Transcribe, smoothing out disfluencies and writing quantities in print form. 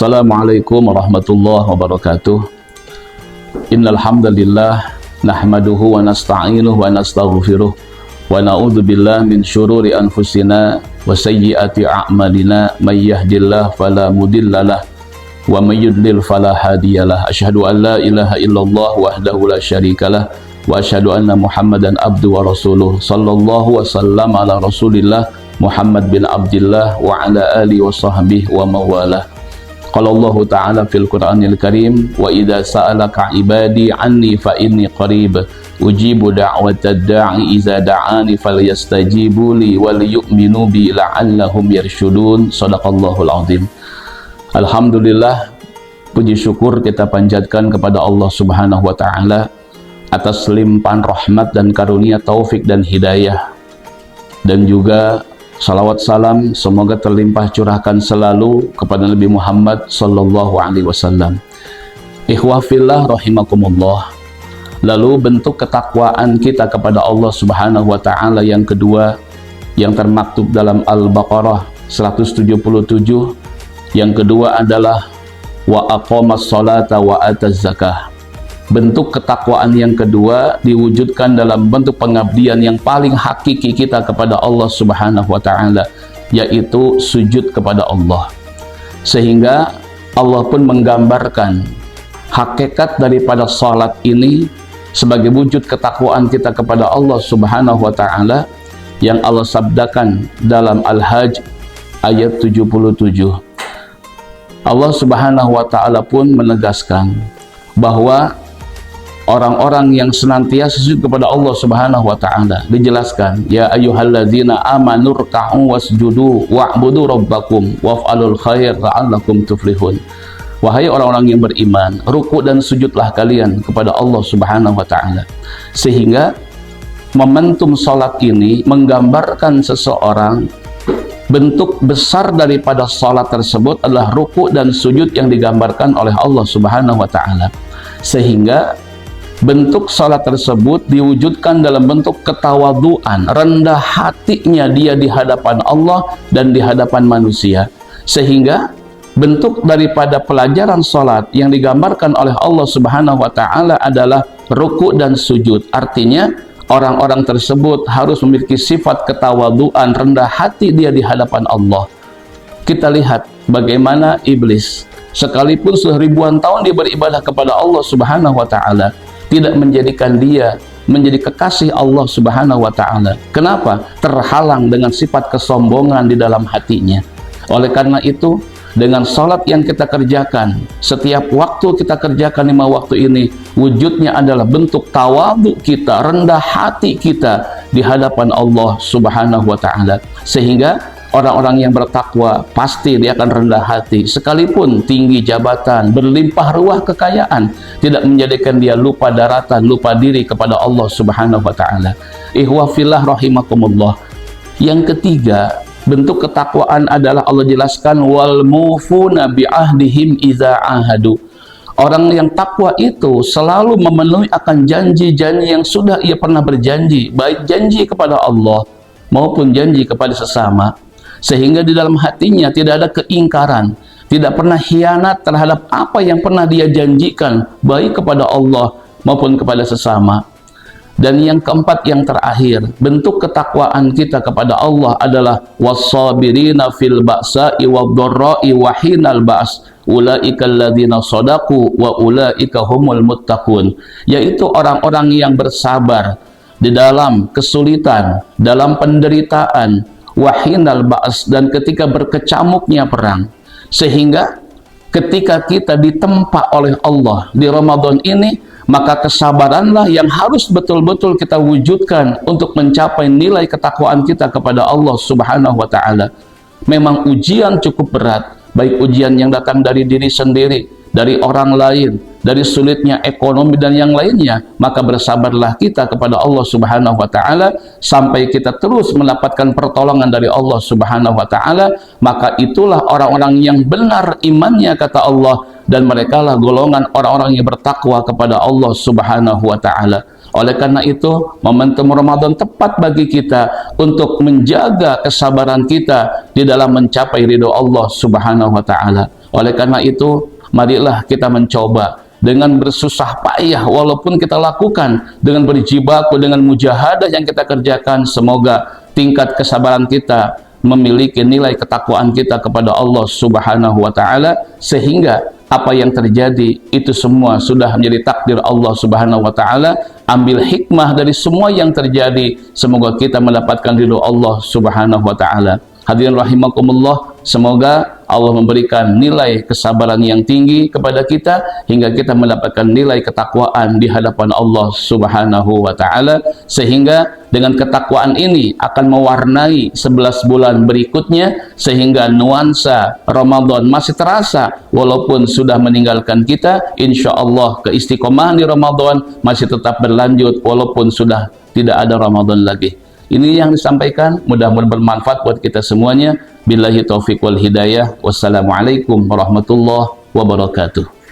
Assalamualaikum warahmatullahi wabarakatuh. Innal hamdalillah nahmaduhu wa nasta'inuhu wa nastaghfiruh wa na'udzu billahi min syururi anfusina wa sayyiati a'malina may yahdihillahu fala mudhillalah wa may yudlil fala hadiyalah. Asyhadu an la ilaha illallah wahdahu la syarikalah wa asyhadu anna Muhammadan abduhu wa rasuluh sallallahu wasallam ala Rasulillah Muhammad bin Abdillah wa ala alihi wa sahbihi wa mawalah. Qala Allah Ta'ala fil Qur'anil Karim, wa idza sa'alaka ibadi anni fa inni qarib ujibu da'watad da'i idza da'ani falyastajibu li wal yu'minu bi la'allahum yarshudun. Shadaqallahul azim. Alhamdulillah, puji syukur kita panjatkan kepada Allah Subhanahu wa taala atas limpahan rahmat dan karunia taufik dan hidayah, dan juga salawat salam semoga terlimpah curahkan selalu kepada Nabi Muhammad sallallahu alaihi wasallam. Ikhwah fillah rahimakumullah. Lalu bentuk ketakwaan kita kepada Allah Subhanahu wa taala yang kedua yang termaktub dalam Al-Baqarah 177, yang kedua adalah wa aqamas salata wa ataz zakah. Bentuk ketakwaan yang kedua diwujudkan dalam bentuk pengabdian yang paling hakiki kita kepada Allah Subhanahu wa taala, yaitu sujud kepada Allah. Sehingga Allah pun menggambarkan hakikat daripada salat ini sebagai wujud ketakwaan kita kepada Allah Subhanahu wa taala yang Allah sabdakan dalam Al-Hajj ayat 77. Allah Subhanahu wa taala pun menegaskan bahwa orang-orang yang senantiasa sujud kepada Allah Subhanahu wa taala, dijelaskan, ya ayyuhalladzina amanu ruk'u wasjudu wa'budu rabbakum waf'alul khair la'allakum tuflihun. Wahai orang-orang yang beriman, ruku dan sujudlah kalian kepada Allah Subhanahu wa taala. Sehingga momentum salat ini menggambarkan seseorang, bentuk besar daripada salat tersebut adalah ruku dan sujud yang digambarkan oleh Allah Subhanahu wa taala. Sehingga bentuk salat tersebut diwujudkan dalam bentuk ketawaduan, rendah hatinya dia di hadapan Allah dan di hadapan manusia. Sehingga bentuk daripada pelajaran salat yang digambarkan oleh Allah Subhanahu wa taala adalah ruku dan sujud. Artinya orang-orang tersebut harus memiliki sifat ketawaduan, rendah hati dia di hadapan Allah. Kita lihat bagaimana iblis, sekalipun sudah ribuan tahun dia beribadah kepada Allah Subhanahu wa taala, tidak menjadikan dia menjadi kekasih Allah Subhanahu wa taala. Kenapa? Terhalang dengan sifat kesombongan di dalam hatinya. Oleh karena itu, dengan salat yang kita kerjakan, setiap waktu kita kerjakan 5 waktu ini, wujudnya adalah bentuk tawadhu kita, rendah hati kita di hadapan Allah Subhanahu wa taala. Sehingga orang-orang yang bertakwa pasti dia akan rendah hati, sekalipun tinggi jabatan, berlimpah ruah kekayaan, tidak menjadikan dia lupa daratan, lupa diri kepada Allah Subhanahu wa taala. Ikhwah fillah rahimakumullah. Yang ketiga, bentuk ketakwaan adalah Allah jelaskan wal mufuna bi ahdihim idza ahadu. Orang yang takwa itu selalu memenuhi akan janji-janji yang sudah ia pernah berjanji, baik janji kepada Allah maupun janji kepada sesama. Sehingga di dalam hatinya tidak ada keingkaran, tidak pernah khianat terhadap apa yang pernah dia janjikan, baik kepada Allah maupun kepada sesama. Dan yang keempat, yang terakhir, bentuk ketakwaan kita kepada Allah adalah was-sabirina fil ba'sa'i wad-dharra'i wa hinal ba's ulaika alladzina shadaqu wa ulaika humul muttaqun. Yaitu orang-orang yang bersabar di dalam kesulitan, dalam penderitaan, wahinal ba's, dan ketika berkecamuknya perang. Sehingga ketika kita ditempa oleh Allah di Ramadan ini, maka kesabaranlah yang harus betul-betul kita wujudkan untuk mencapai nilai ketakwaan kita kepada Allah Subhanahu wa taala. Memang ujian cukup berat, baik ujian yang datang dari diri sendiri, dari orang lain, dari sulitnya ekonomi dan yang lainnya, maka bersabarlah kita kepada Allah Subhanahu wa taala sampai kita terus mendapatkan pertolongan dari Allah Subhanahu wa taala. Maka itulah orang-orang yang benar imannya, kata Allah, dan merekalah golongan orang-orang yang bertakwa kepada Allah Subhanahu wa taala. Oleh karena itu, momentum Ramadan tepat bagi kita untuk menjaga kesabaran kita di dalam mencapai ridho Allah Subhanahu wa taala. Oleh karena itu, marilah kita mencoba dengan bersusah payah, walaupun kita lakukan dengan berjibaku, dengan mujahadah yang kita kerjakan. Semoga tingkat kesabaran kita memiliki nilai ketakwaan kita kepada Allah Subhanahu wa Ta'ala, sehingga apa yang terjadi itu semua sudah menjadi takdir Allah Subhanahu wa Ta'ala. Ambil hikmah dari semua yang terjadi, semoga kita mendapatkan ridho Allah Subhanahu wa Ta'ala. Hadirin rahimakumullah, semoga Allah memberikan nilai kesabaran yang tinggi kepada kita hingga kita mendapatkan nilai ketakwaan di hadapan Allah Subhanahu wa Ta'ala, sehingga dengan ketakwaan ini akan mewarnai 11 bulan berikutnya, sehingga nuansa Ramadan masih terasa walaupun sudah meninggalkan kita. Insya Allah keistiqomahan di Ramadan masih tetap berlanjut walaupun sudah tidak ada Ramadan lagi. Ini yang disampaikan, mudah-mudahan bermanfaat buat kita semuanya. Billahi taufiq wal hidayah. Wassalamualaikum warahmatullahi wabarakatuh.